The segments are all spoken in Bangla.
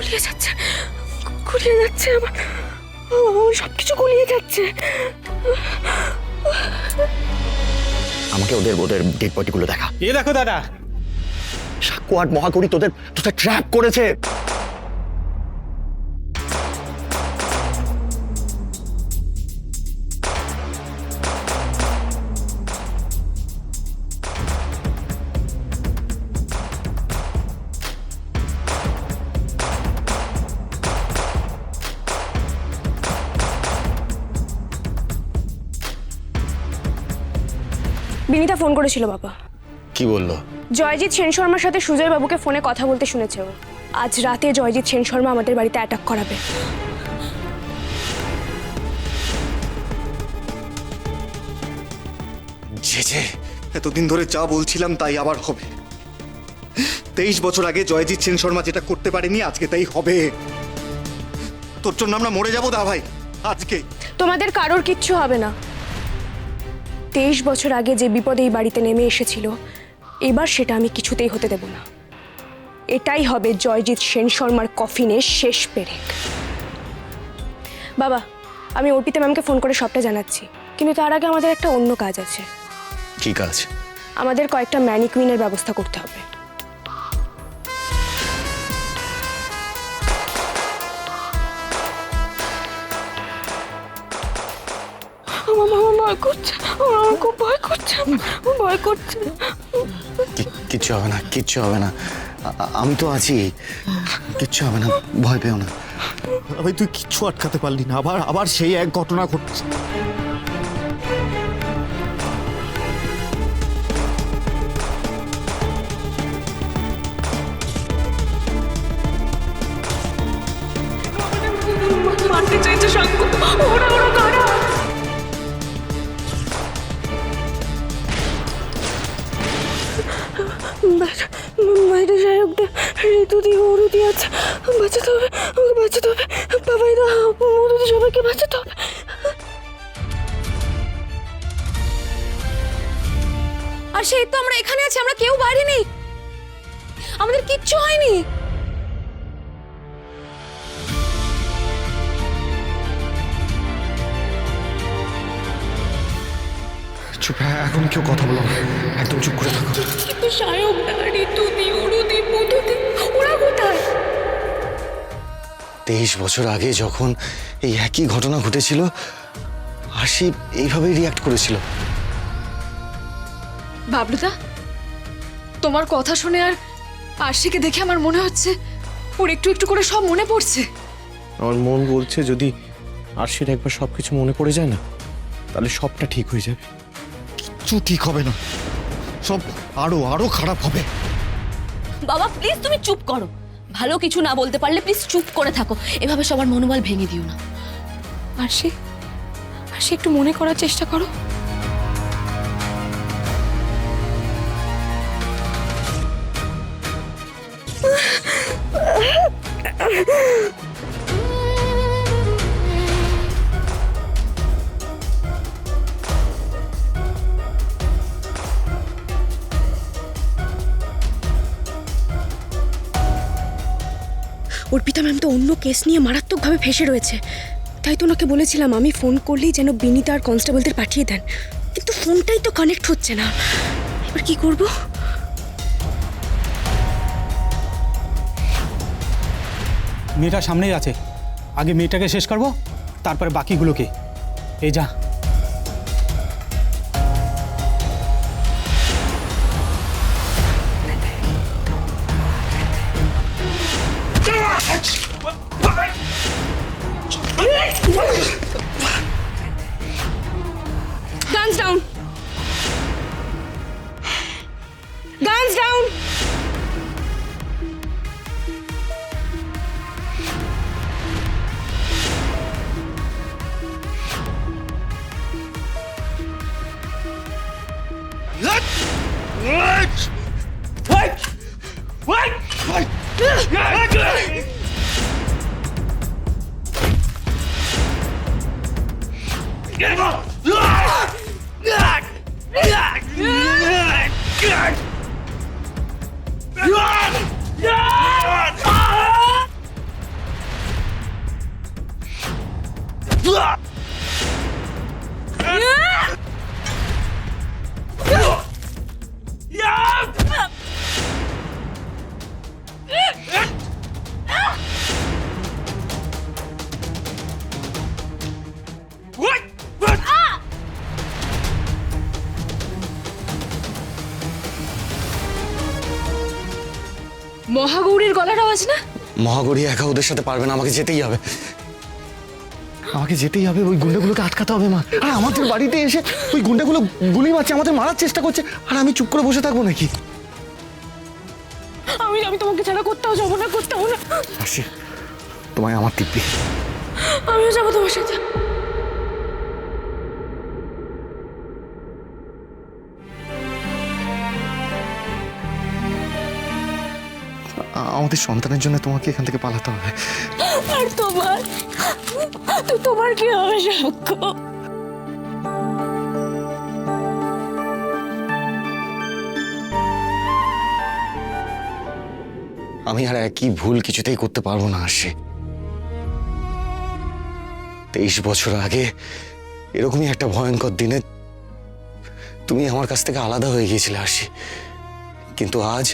গুলিয়ে যাচ্ছে, গুলিয়ে যাচ্ছে, আমার সবকিছু গুলিয়ে যাচ্ছে। আমাকে ওদের ওদের ডেড বডিগুলো দেখা। এই দেখো দাদা, সাক্ষ্য আর মহাকরি তোদের তোদের ট্র্যাপ করেছে। বিনীতা ফোন করেছিল বাবা। কি বললো? জয়জিৎ সেন শর্মার সাথে সুজয় বাবুকে ফোনে কথা বলতে শুনেছে ও। আজ রাতে জয়জিৎ সেন শর্মা আমাদের বাড়িতে অ্যাটাক করাবে। যে এতদিন ধরে যা বলছিলাম তাই আবার হবে। 23 বছর আগে জয়জিৎ সেন শর্মা যেটা করতে পারেনি আজকে তাই হবে। তোর জন্য আমরা মরে যাবো দা ভাই আজকে। তোমাদের কারোর কিচ্ছু হবে না। 23 বছর আগে যে বিপদে এই বাড়িতে নেমে এসেছিল, এবার সেটা আমি কিছুতেই হতে দেব না। এটাই হবে জয়জিৎ সেন শর্মার কফিনের শেষ পেরেক। বাবা, আমি অর্পিতা ম্যামকে ফোন করে সবটা জানাচ্ছি, কিন্তু তার আগে আমাদের একটা অন্য কাজ আছে। কি কাজ? আমাদের কয়েকটা ম্যানিকুইনের ব্যবস্থা করতে হবে। কিচ্ছু হবে না, কিচ্ছু হবে না, আমি তো আছি, কিচ্ছু হবে না, ভয় পেও না। ভাই তুই কিচ্ছু আটকাতে পারলি না, আবার আবার সেই এক ঘটনা ঘটছে। মারতে চাইছে সাক্ষ্য, ওরা ওরা কারা? বাইরে সাহেবদের ঋতুদি অরুদি আছে, বাঁচাতে হবে, আমাকে বাঁচাতে হবে। বাবাইদা মধুদি সবাইকে বাঁচাতে হবে। আর সেই তো আমরা এখানে আছি, আমরা কেউ বাইরে নেই, আমাদের কিচ্ছু হয়নি। চুপ, এখন কেউ কথা বলো না, একদম চুপ করে থাকো। কিন্তু সায়কদা, ঋতুদি, অরুদি, মধুদি, ওরা কোথায়? 23 বছর আগে যখন এই একই ঘটনা ঘটেছিল, আশি এইভাবেই রিয়াক্ট করেছিল। বাবলুদা, তোমার কথা শুনে আর আরশিকে দেখে আমার মনে হচ্ছে ওর একটু একটু করে সব মনে পড়ছে। আমার মন বলছে যদি আরশির একবার সবকিছু মনে পড়ে যায় না, তাহলে সবটা ঠিক হয়ে যাবে। কিচ্ছু ঠিক হবে না, সব আরো আরো খারাপ হবে। বাবা প্লিজ তুমি চুপ করো, ভালো কিছু না বলতে পারলে প্লিজ চুপ করে থাকো, এভাবে সবার মনোবল ভেঙে দিও না। আরশি, আরশি একটু মনে করার চেষ্টা করো। অর্পিতা ম্যাম তো অন্য কেস নিয়ে মারাত্মকভাবে ফেঁসে রয়েছে, তাই তো ওনাকে বলেছিলাম আমি ফোন করলেই যেন বিনীতা আর কনস্টেবলদের পাঠিয়ে দেন, কিন্তু ফোনটাই তো কানেক্ট হচ্ছে না। এবার কি করব? মেয়েটা সামনেই আছে, আগে মেয়েটাকে শেষ করবো, তারপরে বাকিগুলোকে। এই যা। Guns down! Guns down! মহাগৌরীর গলার আওয়াজ না? মহাগৌরী একা ওদের সাথে পারবে না, আমাকে যেতেই হবে। আমাকে যেতেই হবে, ওই গুন্ডাগুলোকে আটকাতে হবে মা। আর আমাদের বাড়িতে এসে ওই গুন্ডাগুলো গুলি মারছে, আমাদের মারার চেষ্টা করছে, আর আমি চুপ করে বসে থাকবো নাকি? আমি তোমাকে ছাড়া কোথাও যাবো না, কোথাও না। আসি, তোমায় আমার দিব্যি। আমিও যাবো তোমার সাথে। আমাদের সন্তানের জন্য তোমাকে এখান থেকে পালাতে হবে। আর তোমার কি হবে সাক্ষ্য? আমি আর একই ভুল কিছুতেই করতে পারবো না আসি। 23 বছর আগে এরকমই একটা ভয়ঙ্কর দিনে তুমি আমার কাছ থেকে আলাদা হয়ে গিয়েছিলে আসি, কিন্তু আজ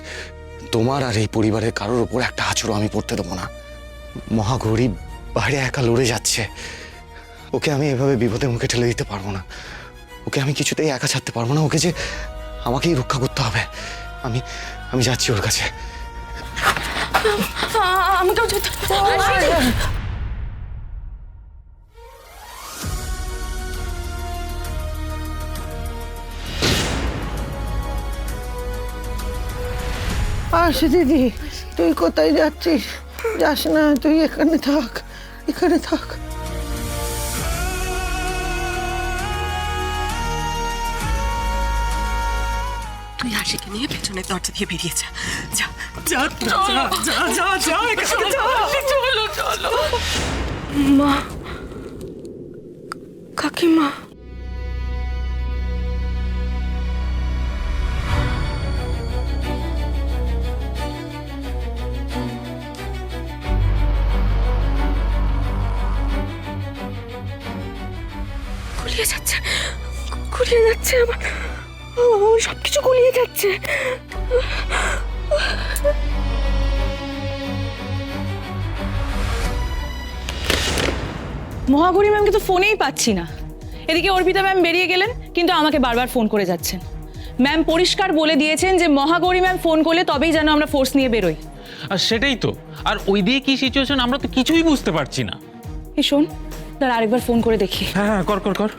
তোমার আর এই পরিবারের কারোর উপর একটা আঁচড়ও আমি পড়তে দেবো না। মহাগৌরী বাইরে একা লড়ে যাচ্ছে, ওকে আমি এভাবে বিপদের মুখে ঠেলে দিতে পারবো না। ওকে আমি কিছুতেই একা ছাড়তে পারবো না, ওকে যে আমাকেই রক্ষা করতে হবে। আমি যাচ্ছি ওর কাছে। আমাকেও যেতে। আসি দিদি, তুই কোথায় যাচ্ছিস? যাস না, তুই এখানে থাক, এখানে থাক। তুই আশিকে নিয়ে পেছনের দরজা দিয়ে বেরিয়ে যা। যা যা যা যা যা যা এখান থেকে যা। চলো চলো। মা, কাকিমা, গুলিয়ে যাচ্ছে, গুলিয়ে যাচ্ছে, আমার সবকিছু গুলিয়ে যাচ্ছে। মহাগৌরী ম্যামকে তো ফোনেই পাচ্ছি না। এদিকে অর্পিতা ম্যাম বেরিয়ে গেলেন, কিন্তু আমাকে বারবার ফোন করে যাচ্ছেন। ম্যাম পরিষ্কার বলে দিয়েছেন যে মহাগৌরী ম্যাম ফোন করলে তবেই যেন আমরা ফোর্স নিয়ে বেরোই। আর সেটাই তো, আর ওই দিয়ে কি সিচুয়েশন আমরা তো কিছুই বুঝতে পারছি না। এই শোন, তার আরেকবার ফোন করে দেখি। হ্যাঁ কর কর কর।